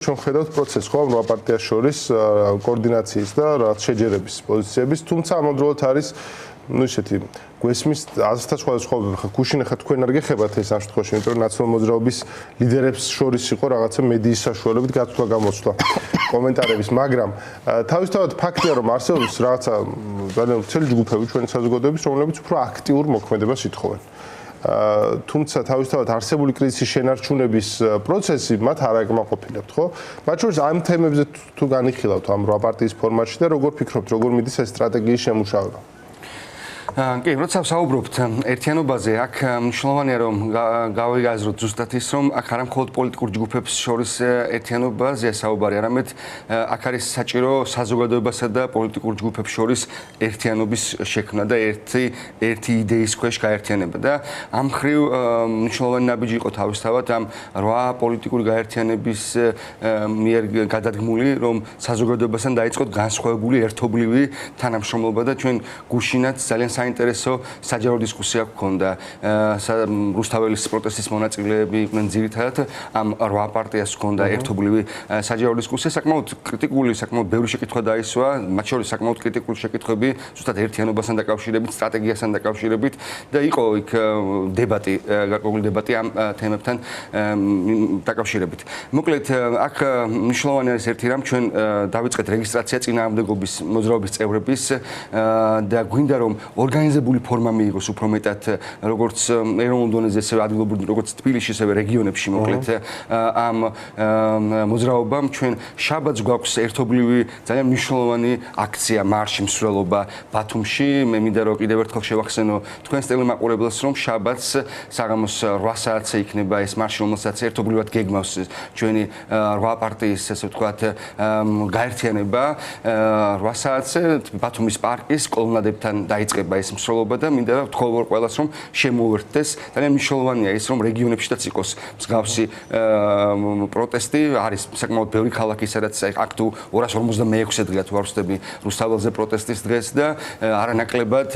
ჩვენ ხედავთ პროცესს ხო რა პარტიას შორის კოორდინაციის და რაც შეჯერების პოზიციების, თუმცა ამავდროულად არის ну ისეთი გვესმის აზრთა სხვადასხვაობები. ხა გუშინ ხა თქვენ არ გეხებათ ეს ამ შემთხვევაში, იმიტომ რომ ნაციონალურ მოძრაობის ლიდერებს შორის იყო რაღაცა მედიის საშუალებით გაცვლა გამოსვლა კომენტარების, მაგრამ თავისთავად ფაქტია რომ არსებობს რაღაცა ძალიან ცელი ჯგუფები ჩვენი საზოგადოების, რომლებიც უფრო აქტიურ მოქმედებას ითხოვენ. თუმცა თავისთავად არსებული კრიზისის შენარჩუნების პროცესი მათ არ აკმაყოფილებთ, ხო? მათ შორის ამ თემებზე თუ განიხილავთ ამ რა პარტიის ფორმატში და როგორ ფიქრობთ, როგორ მიდის ეს სტრატეგიის შემუშავება? კი, როცა საუბრობთ ერთიანობაზე, აქ მნიშვნელოვანია რომ გავიგაზროთ ზუსტად ის, რომ აქ არა მხოლოდ პოლიტიკურ ჯგუფებს შორის ერთიანობაზეა საუბარი, არამედ აქ არის საჭირო საზოგადოებასა და პოლიტიკურ ჯგუფებს შორის ერთიანობის შექმნა და ერთი იდეის ქვეშ გაერთიანება და ამ მხრივ მნიშვნელოვანი ნაბიჯი იყო თავისთავად ამ 8 პოლიტიკური გაერთიანების მიერ გადადგმული, რომ საზოგადოებასთან დაიწყოთ განსხვავებული ერთობლივი თანამშრომლობა და ჩვენ გუშინაც ძალიან საინტერესო საჯარო დისკუსია გქონდა. რუსთაველის პროტესტის მონაწილეები იყვნენ ძირითადად ამ 8 პარტიას გქონდა ერთობლივი საჯარო დისკუსია, საკმაოდ კრიტიკული, საკმაოდ ბევრი შეკითხვა დაისვა, მათ შორის საკმაოდ კრიტიკული შეკითხვები ზუსტად ერთიანობასთან დაკავშირებით, სტრატეგიასთან დაკავშირებით და იყო იქ დებატი, გარკვეული დებატი ამ თემებთან დაკავშირებით. მოკლედ, აქ მნიშვნელოვანი არის ერთი რამ, ჩვენ დავიწყეთ რეგისტრაცია წინააღმდეგობის მოძრაობის წევრების და გვინდა რომ ორგანიზებული ფორმა მიიღოს უფრო მეტად როგორც ეროვნულ დონეზე, ასევე ადგილობრივ, როგორც თბილისში, ასევე რეგიონებში მოკლედ ამ მოძრაობამ ჩვენ შაბათს გვაქვს ერთობლივი ძალიან მნიშვნელოვანი აქცია, მარში, მსვლელობა ბათუმში. მე მინდა რომ კიდევ ერთხელ შევახსენო თქვენს ტელემაყურებელს, რომ შაბათს საღამოს 8 საათზე იქნება ეს მარში, რომელსაც ერთობლივად გეგმავს ჩვენი 8 პარტიის, ესე ვთქვათ, გაერთიანება 8 საათზე ბათუმის პარკის კოლონადებთან დაიწყება ეს მსვლელობა და მინდა ვთხოვო ყველას რომ შემოუერთდეს. ძალიან მნიშვნელოვანია ის რომ რეგიონებშიც იყოს მსგავსი პროტესტი. არის საკმაოდ ბევრი ქალაქი, სადაც აქ თუ 256 დღეა თუ არ ვცდები რუსთაველზე პროტესტის დღეს და არანაკლებად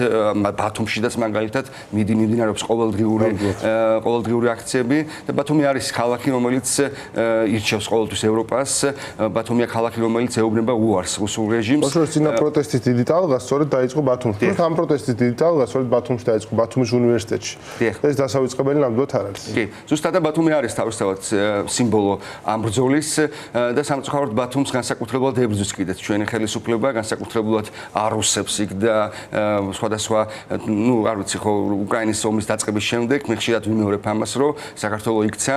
ბათუმშიც მაგალითად მიმდინარეობს ყოველდღიური აქციები და ბათუმი არის ქალაქი, რომელიც ირჩევს ყოველთვის ევროპას. ბათუმია ქალაქი, რომელიც ეუბნება უარს რუსულ რეჟიმს. ოღონდ წინა პროტესტის დიდი ტალღა სწორედ დაიწყო ბათუმში. ამ პროტესტის დიდი ტალღა სწორედ ბათუმში დაიწყო, ბათუმის უნივერსიტეტში. ეს დასავიწყებელი ნამდვილად არ არის. კი, ზუსტად და ბათუმი არის თავისთავად სიმბოლო ამ ბრძოლის და სამწუხაროდ ბათუმს განსაკუთრებულად ებრძვის კიდეც ჩვენი ხელისუფლება, განსაკუთრებულად არუსებს იქ და სხვადასხვა, არ ვიცი ხო, უკრაინის ომის დაწყების შემდეგ მე ხშირად ვიმეორებ ამას, რომ საქართველო იქცა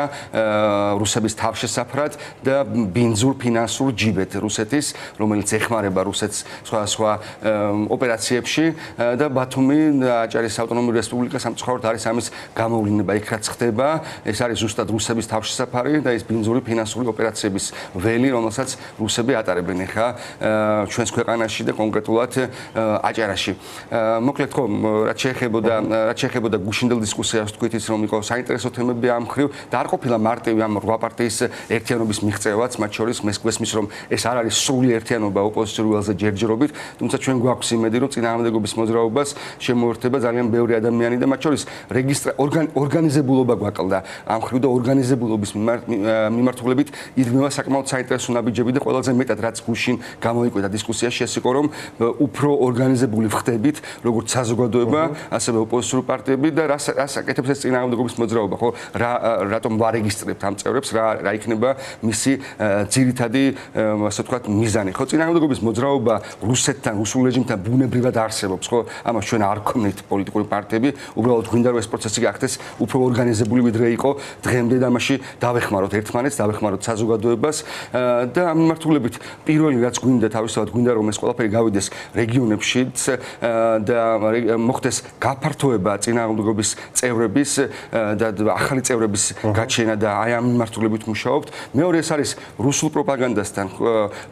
რუსების თავშესაფრად და ბინძურ ფინანსურ ჯიბეთ რუსეთის, რომელიც ეხმარება რუსეთს სხვადასხვა ოპერაციებში და ბათუმი აჭარის ავტონომიური რესპუბლიკა სამწუხაროდ არის ამის გამოვლინება. იქ რაც ხდება, ეს არის ზუსტად რუსების თავშესაფარი და ეს ბინძური ფინანსური ოპერაციების ველი, რომელსაც რუსები ატარებენ ახლა ჩვენს ქვეყანაში და კონკრეტულად აჭარაში. მოკლედ ხო, რაც შეეხებოდა გუშინდელ დისკუსიას, თქვით ის რომ იყო საინტერესო თემები ამ მხრივ და არ ყოფილა მარტივი ამ 8 პარტიის ერთიანობის მიღწევაც, მათ შორის გვესმის რომ ეს არ არის სრული ერთიანობა ოპოზიციურ ველზე ჯერჯერობით, თუმცა ჩვენ გვაქვს იმედი რომ წინააღმდეგობის მოძრაობას შემოერთება ძალიან ბევრი ადამიანი და მათ შორის ორგანიზებულობა გვაკლდა ამ მხრივ და ორგანიზებულობის მიმართულებით იდგმება საკმაოდ საინტერესო ნაბიჯები და ყველაზე მეტად რაც გუშინ გამოიკვეთა დისკუსიაში ეს იყო რომ უფრო ორგანიზებული ხდებით როგორც საზოგადოება, ასევე ოპოზიციური პარტიები და რას აკეთებს ეს წინააღმდეგობის მოძრაობა, ხო? რატომ ვარეგისტრებთ ამ წევრებს, რა იქნება მისი ძირითადი, ასე ვთქვათ, მიზანი, ხო? წინააღმდეგობის მოძრაობა რუსეთთან, რუსულ რეჟიმთან ბუნებრივად არსებობს, ხო? ამას ჩვენ არ გვქონით პოლიტიკური პარტიები, უბრალოდ გვინდა რომ ეს პროცესი გახდეს უფრო ორგანიზებული ვიდრე იყო დღემდე და ამაში დავეხმაროთ ერთმანეთს, დავეხმაროთ საზოგადოებას და ამ მიმართულებით პირველი რაც გვინდა თავისთავად გვინდა რომ ეს ყველაფერი გავიდეს რეგიონებშიც და მოხდეს გაფართოება წინააღმდეგობის წევრების და ახალი წევრების გაჩენა და აი ამ მიმართულებით მუშაობთ. მეორე ეს არის რუსულ პროპაგანდასთან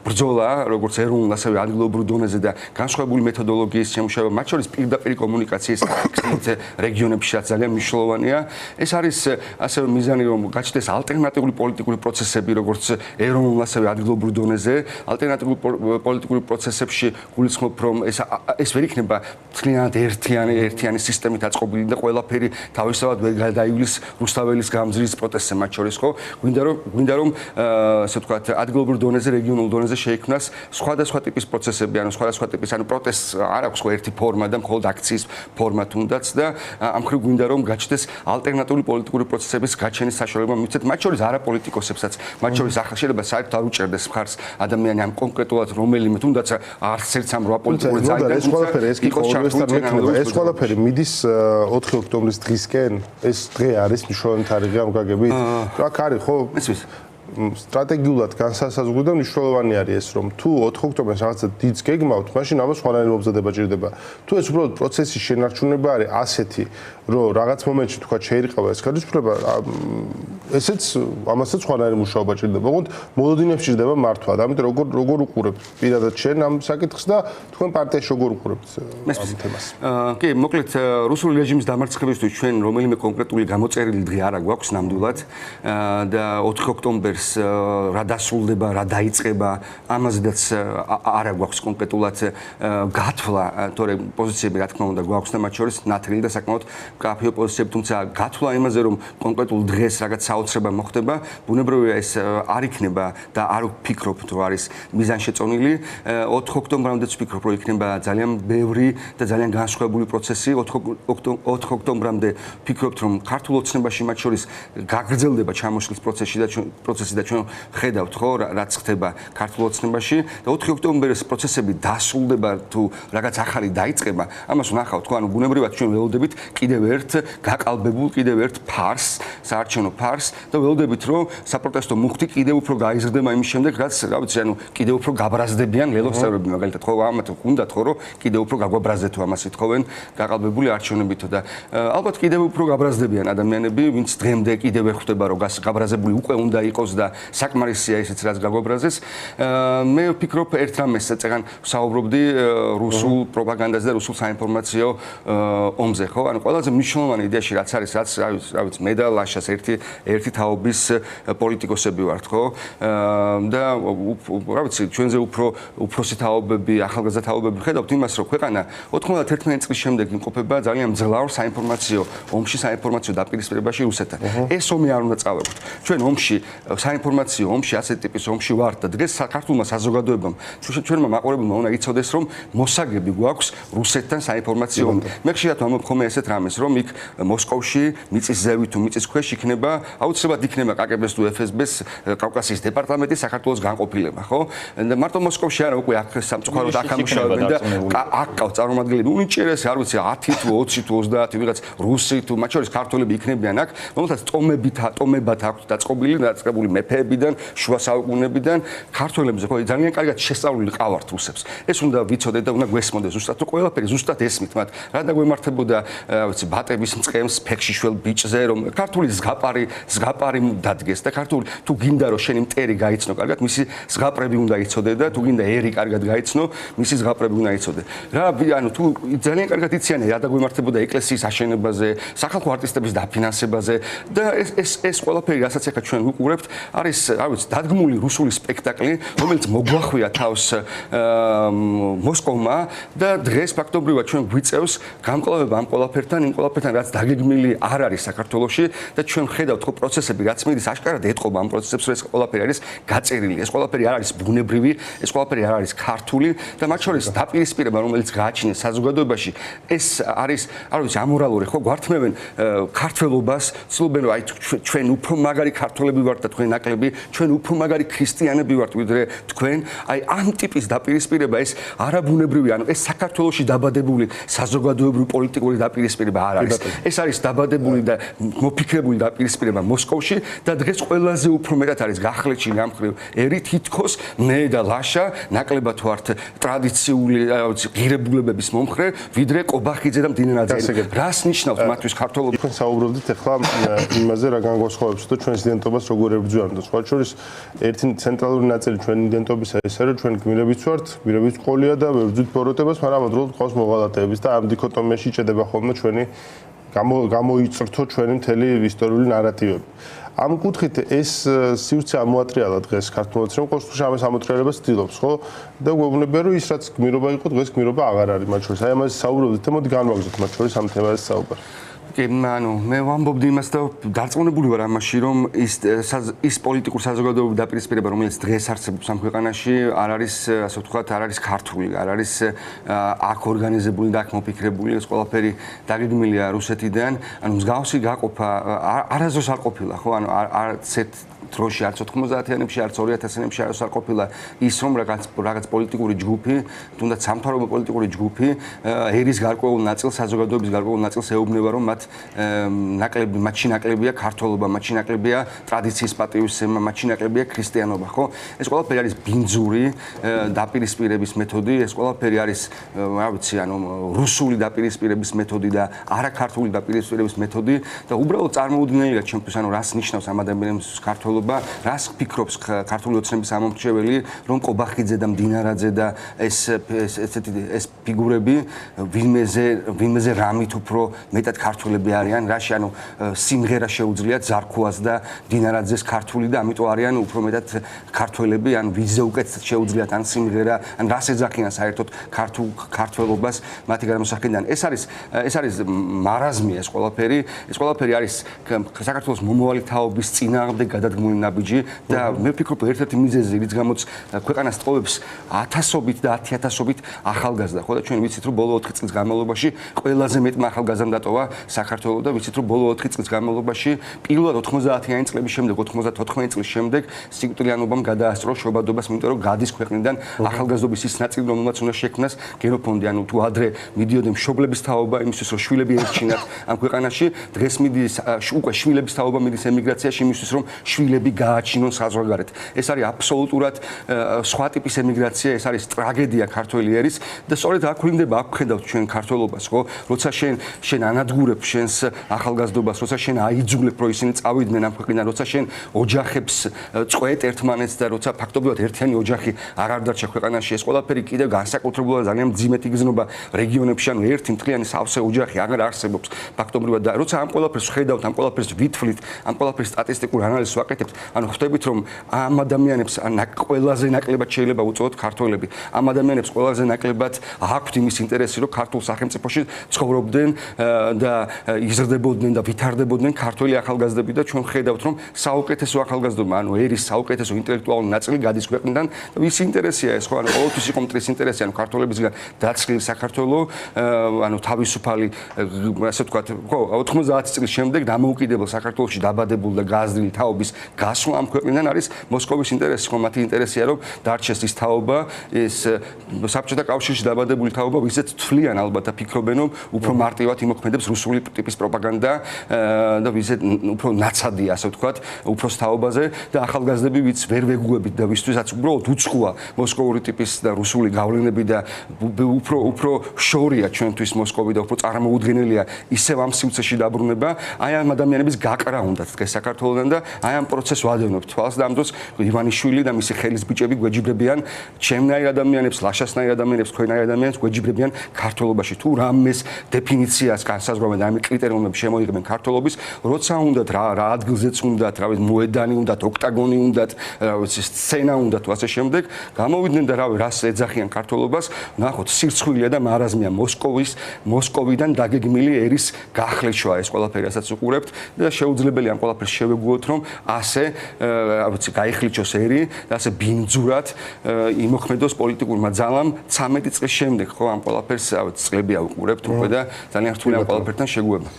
ბრძოლა, როგორც ეროვნულ ასევე ადგილობრივ დონეზე და განსხვავებული მეთოდოლოგიის შემუშავება, მათ შორის პირდაპირ კომუნიკაციის გზით რეგიონებში რაც ძალიან მნიშვნელოვანია. ეს არის ასევე მიზანი, რომ გაჩნდეს ალტერნატიული პოლიტიკური პროცესები, როგორც ეროვნულ, ასევე ადგილობრივ დონეზე. ალტერნატიული პოლიტიკური პროცესებში გულისხმობ, რომ ეს ვერ იქნება მთლიანად ერთიანი სისტემით აწყობილი და ყველაფერი თავისთავად ვერ გადაივლის რუსთაველის გამზრის პროტესტზე მათ შორის, ხო? გვინდა რომ ასე ვთქვათ, ადგილობრივ დონეზე, რეგიონულ დონეზე შეიქმნას სხვადასხვა ტიპის პროცესები, ანუ სხვადასხვა ტიპის, ანუ პროტესტს არ აქვს ერთი ფორმა და მხოლოდ აქციის ფორმა თუნდაც და ამ ხრივ გვინდა რომ გაჩნდეს ალტერნატიული პოლიტიკური პროცესების გაჩენის საშუალება მივცეთ, მათ შორის არაპოლიტიკოსებსაც, მათ შორის ახლა შეიძლება საერთოდ არ უჭერდეს მხარს ადამიანი ამ კონკრეტულად რომელიმე თუნდაც არც ერთ სამ რვა პოლიტიკური ძალიდან ეს ყველაფერი ეს კი ყოველდღიურად მექნება, ეს ყველაფერი მიდის 4 ოქტომბრის დღისკენ, ეს დღე არის მნიშვნელოვანი თარიღი ამ გაგებით. აქ არის ხო? სტრატეგიულად განსასაზღვრო და მნიშვნელოვანი არის ეს, რომ თუ 4 ოქტომბერს რაღაცა დიდს გეგმავთ, მაშინ ამას სხვანაირი მომზადება ჭირდება. თუ ეს უბრალოდ პროცესის შენარჩუნება არის ასეთი, რომ რაღაც მომენტში თქვა შეირყავა ეს ხელისუფლება, ესეც ამასაც სხვანაირი მუშაობა ჭირდება. ოღონდ მოლოდინებში ჭირდება მართვა. ამიტომ როგორ უყურებთ პირადად შენ ამ საკითხს და თქვენ პარტიაში როგორ უყურებთ ამ თემას? კი, მოკლედ რუსული რეჟიმის დამარცხებისთვის ჩვენ რომელიმე კონკრეტული გამოწერილი დღე არ გვაქვს ნამდვილად და 4 ოქტომბერს რა დასრულდება, რა დაიწყება, ამაზედაც არ გვაქვს კონკრეტულად გათვლა, თორემ პოზიციები რა თქმა უნდა გვაქვს და მათ შორის ნათელი და საკმაოდ კაფეო პოზიციები, თუმცა გათვლა იმაზე, რომ კონკრეტულ დღეს რაღაც საოცრება მოხდება, ბუნებრივია ეს არ იქნება და არ ვფიქრობთ, რომ არის მიზანშეწონილი. 4 ოქტომბრამდეც ვფიქრობ, რომ იქნება ძალიან ბევრი და ძალიან განსხვავებული პროცესი. 4 ოქტომბრამდე ვფიქრობთ, რომ ქართულ ოცნებაში მათ შორის გაგრძელდება ჩამოშლის პროცესი და ჩვენ ხედავთ ხო რაც ხდება ქართულ ოცნებაში და 4 ოქტომბერის პროცესები დასრულდება თუ რაღაც ახალი დაიწყება ამას ვნახავთ ხო ანუ ბუნებრივად ჩვენ ველოდებით კიდევ ერთ გაკალბებულ კიდევ ერთ ფარს საარჩევნო ფარს და ველოდებით რომ საპროტესტო მუხტი კიდევ უფრო გაიზრდება იმის შემდეგ რაც რა ვიცი ანუ კიდევ უფრო გაბრაზდებიან ლელოს წევრები მაგალითად ხო ამათ უნდათ ხო რომ კიდევ უფრო გაგვაბრაზდეთ ამას ითხოვენ გაკალბებული არჩევნებითო და ალბათ კიდევ უფრო გაბრაზდებიან ადამიანები ვინც დღემდე კიდევ ვერ ხვდება რომ გაბრაზებული უკვე უნდა იყოს და საკმარისია ისიც რაც გაგვაბრაზეს. მე ვფიქრობ ერთ რამეს წეგან საუბრობდი რუსულ პროპაგანდაზე და რუსულ საინფორმაციო ომზე, ხო? ანუ ყველაზე მნიშვნელოვანი იდეაში რაც არის, რა ვიცი, მე და ლაშას ერთი თაობის პოლიტიკოსები ვართ, ხო? და რა ვიცი, ჩვენზე უფროსი თაობები, ახალგაზრდა თაობები ხედავთ იმას, რომ ქვეყანა 91 წლის შემდეგ იმყოფება ძალიან მძლავრ საინფორმაციო ომში, საინფორმაციო დაპირისპირებაში რუსეთთან. ეს ომი არ უნდა წავედოთ. ჩვენ ომში საინფორმაციო ომში ასეთი ტიპის ომში ვართ და დღეს საქართველოს საზოგადოებამ ჩვენმა მაყურებელმა უნდა იცოდეს რომ მოსაგები გვაქვს რუსეთთან საინფორმაციო ომი. მე ხშირად ვამბობ ხოლმე ესეთ რამეს რომ იქ მოსკოვში მიწის ზევით თუ მიწის ქვეშ იქნება აუცილებლად იქნება კგბ-ს თუ FSB-ს კავკასიის დეპარტამენტის საქართველოს განყოფილება, ხო? და მარტო მოსკოვში არა უკვე აქ სამწუხაროდ აქ ამუშავებენ და აქ ყავს წარმომადგენლები უნიჭერესი არ ვიცი 10 თუ 20 თუ 30 ვიღაც რუსი თუ მათ შორის ქართველები იქნებიან აქ რომელთაც ტომებად აქვს დაწყობილი მეფეებიდან, შუა საუკუნეებიდან ქართველებზე ხო ძალიან კარგად შესწავლილი ყავართ რუსებს. ეს უნდა ვიცოდეთ და უნდა გვესმოდეს ზუსტად თუ ყველაფერი ზუსტად ესმით მათ. რა დაგვემართებოდა, რა ვიცი, ბატების მწყემს ფექშიშველ ბიჭზე, რომ ქართული ზღაპარი დადგეს და ქართული თუ გინდა რომ შენი მტერი გაიცნო კარგად, მისი ზღაპრები უნდა იცოდე და თუ გინდა ერი კარგად გაიცნო, მისი ზღაპრები უნდა იცოდე. რა ანუ თუ ძალიან კარგად იციან რა დაგვემართებოდა ეკლესიის აშენებაზე, სახალხო არტისტების დაფინანსებაზე და ეს ყველაფერი რასაც ახლა ჩვენ ვუყურებთ არის, რა ვიცი, დადგმული რუსული სპექტაკლი, რომელიც მოგვახვია თავს მოსკოვმა და დღეს ფაქტობრივად ჩვენ გვიწევს გამკლავება ამ ყველაფერთან, იმ ყველაფერთან, რაც დაგეგმილი არ არის საქართველოში და ჩვენ ხედავთ ხო პროცესები, რაც მიდის აშკარად ეტყობა ამ პროცესებს, ეს ყველაფერი არის გაწერილი, ეს ყველაფერი არ არის ბუნებრივი, ეს ყველაფერი არ არის ქართული და მათ შორის დაპირისპირება, რომელიც გააჩნიეს საზოგადოებაში, ეს არის, არ ვიცი, ამორალური, ხო, გვართმევენ ქართველობას, ცდილობენ რომ აი ჩვენ უფრო მაგარი ქართველები ვართ და თქვენ ნაკლები, ჩვენ უფრო მაგარი ქრისტიანები ვართ ვიდრე თქვენ. აი ამ ტიპის დაპირისპირება ეს არაბუნებრივი, ანუ ეს საქართველოში დაბადებული საზოგადოებრივი პოლიტიკური დაპირისპირება არ არის. ეს არის დაბადებული და მოფიქრებული დაპირისპირება მოსკოვში და დღეს ყველაზე უფრო მეტად არის გახლეჩილი ამ ხრივ ერი თითქოს მე და ლაშა ნაკლებად ვართ ტრადიციული, რა ვიცი, ღირებულებების მომხრე, ვიდრე ყობახიძე და მდინარაძე. რას ნიშნავს მათთვის ქართველობა? თქვენ საუბრობდით ახლა იმაზე რა განგვასხვავებს და ჩვენს იდენტობას როგორ ებრძვიან და სხვა შორის ერთი ცენტრალური ნაწილი ჩვენი იდენტობისა ისე რომ ჩვენ გმირებიც ვართ, გმირებიც ყოლია და ვებრძვით ბოროტებას, მაგრამ ამავდროულად ყავს მოღალატეების და ამ დიქოტომიაში ჭედება ხოლმე ჩვენი გამოიწრთო ჩვენი მთელი ისტორიული ნარატივები. ამ კუთხით ეს სივრცე ამოატრიალა დღეს ქართულებს, რომ ყოველთვის ამას ამოტრიალებას ცდილობს, ხო? და გვეუბნებიან, რომ ის რაც გმირობა იყო, დღეს გმირობა აღარ არის მათ შორის. აი ამაზე საუბრობთ და მოდი განვაგრძოთ მათ შორის ამ თემაზე საუბარი. კი, მე ვამბობდი იმას და დარწმუნებული ვარ ამაში, რომ ის პოლიტიკურ საზოგადოებრივ დაპირისპირება, რომელიც დღეს არსებობს ამ ქვეყანაში, არ არის, ასე ვთქვათ, არ არის ქართული, არ არის აქ ორგანიზებული და აქ მოფიქრებული, ეს ყველაფერი დაგეგმილია რუსეთიდან. ანუ მსგავსი გაყოფა არასდროს არ ყოფილა, ხო? ანუ არც დროში, არც 90-იანებში, არც 2000-იანებში არც არ ყოფილა ის, რომ რაღაც პოლიტიკური ჯგუფი, თუნდაც სამთავრობო პოლიტიკური ჯგუფი ერის გარკვეულ ნაწილს, საზოგადოების გარკვეულ ნაწილს ეუბნება, რომ მათში ნაკლებია ქართულობა, მათში ნაკლებია ტრადიციის პატივისცემა, მათში ნაკლებია ქრისტიანობა, ხო? ეს ყველაფერი არის ბინძური დაპირისპირების მეთოდი, ეს ყველაფერი არის, რა ვიცი, ანუ რუსული დაპირისპირების მეთოდი და არაქართული დაპირისპირების მეთოდი და უბრალოდ წარმოუდგენელია ჩემთვის, ანუ რას ნიშნავს ამ ადამიანის ქართულობა, რას ფიქრობს ქართული ოცნების ამომრჩეველი, რომ ყობახიძე და მდინარაძე და ეს ფიგურები ვინმეზე რამით უფრო მეტად ქართული არიან, რაში ანუ სიმღერა შეუძლიათ ზარქუას და დინარაძეს ქართული და ამიტომ არიან უფრო მეტად ქართველები, ან ვიზე უკეთესად შეუძლიათ ან სიმღერა, ან რას ეძახიან საერთოდ ქართველობას მათი გამოსახიდან. ეს არის მარაზმი ეს ყველაფერი არის საქართველოს მომავალი თაობის წინააღმდეგ გადადგმული ნაბიჯი და მე ვფიქრობ ერთ-ერთი მიზეზი, რის გამოც ქვეყანას ტყუებს ათასობით და 10,000-ობით ახალგაზრდა, ხო და ჩვენ ვიცით რომ ბოლო 4 წლის განმავლობაში ყველაზე მეტმა ახალგაზრდამ დატოვა საქართველოს და ვიცით რომ ბოლო 4 წლის განმავლობაში პირველად 90-იანი წლების შემდეგ 94 წლის შემდეგ სიკვდილიანობამ გადაასწრო შობადობას, იმიტომ რომ გადის ქვეყნიდან ახალგაზრდობის ის ნაწილი, რომელმაც უნდა შექმნას გენოფონდი, ანუ თუ ადრე მიდიოდნენ მშობლების თაობა იმისთვის რომ შვილები ერჩინათ ამ ქვეყანაში, დღეს მიდის უკვე შვილების თაობა მიდის ემიგრაციაში იმისთვის რომ შვილები გააჩინონ საზღვარგარეთ. ეს არის აბსოლუტურად სხვა ტიპის ემიგრაცია, ეს არის ტრაგედია ქართველი ერის და სწორედ აქ ვლინდება, აქ ხედავთ ჩვენ ქართველობას, ხო? როცა შენ ანადგურებ შენს ახალგაზრდობას, როცა შენ აიძულებ, რომ ისინი წავიდნენ ამ ქვეყნიდან, როცა შენ ოჯახებს წყვეტ ერთმანეთს და როცა ფაქტობრივად ერთიანი ოჯახი აღარ დარჩა ქვეყანაში, ეს ყველაფერი კიდევ განსაკუთრებულად ძალიან მძიმედ იგრძნობა რეგიონებში, ანუ ერთი მთლიანი სავსე ოჯახი აღარ არსებობს ფაქტობრივად და როცა ამ ყველაფერს ხედავთ, ამ ყველაფერს ვითვლით, ამ ყველაფერს სტატისტიკურ ანალიზს ვაკეთებთ, ანუ ხვდებით, რომ ამ ადამიანებს ყველაზე ნაკლებად შეიძლება უწოდოთ ქართველები. ამ ადამიანებს ყველაზე ნაკლებად აქვთ იმის ინტერესი, რომ ქართულ სახელმწიფოში ცხოვრობდნენ და იზრდებოდნენ და ვითარდებოდნენ ქართველი ახალგაზრდები და ჩვენ ხედავთ, რომ საუკეთესო ახალგაზრდობა, ანუ ერის საუკეთესო ინტელექტუალური ნაწილი გადის ქვეყნიდან და ვის ინტერესია ეს, ხო, ანუ ყოველთვის იყო მტრის ინტერესი, ანუ ქართველებისგან დაცლილი საქართველო, ანუ თავისუფალი, ასე ვთქვათ, ხო, 90 წლის შემდეგ დამოუკიდებელ საქართველოში დაბადებულ და გაზრდილი თაობის გასვლა ამ ქვეყნიდან არის მოსკოვის ინტერესი, ხო, მათი ინტერესია, რომ დარჩეს ის თაობა, ეს საბჭოთა კავშირში დაბადებული თაობა, ვისაც თვლიან ალბათ და ფიქრობენ, რომ უფრო მარტივად იმოქმედებს რუსული ტიპის პროპაგანდა და ვისაც უფრო ნაცადია, ასე ვთქვათ, უფროს თაობაზე და ახალგაზრდები ვიც ვერ ვეგუებით და ვისთვისაც უბრალოდ უცხოა მოსკოვური ტიპის და რუსული გავლენები და უფრო შორია ჩვენთვის მოსკოვი და უფრო წარმოუდგენელია ისევ ამ სივრცეში დაბრუნება, აი ამ ადამიანების გაკრა უნდათ დღეს საქართველოსთან და აი ამ პროცესს ვადევნებთ თვალს და ამ დროს ივანიშვილი და მისი ხელის ბიჭები გვეჯიბრებიან ჩემნაირ ადამიანებს, ლაშასნაირ ადამიანებს, თქვენაირ ადამიანებს გვეჯიბრებიან ქართულობაში თუ რამეს დეფინიციას განსაზღვრავენ და ამ კრიტერიუმებს შემოიღებენ ქართულობის, როცა უნდათ რა ადგილზეც უნდათ, რა ვიცი, მოედანი უნდათ, ოქტაგონი უნდათ, რა ვიცი, სცენა უნდათ თუ ასე შემდეგ, გამოვიდნენ და რას ეძახიან ქართულობას, ნახოთ, სირცხვილია და მარაზმია მოსკოვიდან დაგეგმილი ერის გახლეშვა ეს ყველაფერი, რასაც უყურებთ და შეუძლებელია ამ ყველაფერს შევეგუოთ, რომ ასე, რა ვიცი, გაიხლიჩოს ერი და ასე ბინძურად იმოქმედოს პოლიტიკურმა ძალამ 13 წლის შემდეგ, ხო, ამ ყველაფერს, რა ვიცი, წლებია უყურებთ უკვე და ძალიან რთულია ამ ყველაფერთან შეგუება.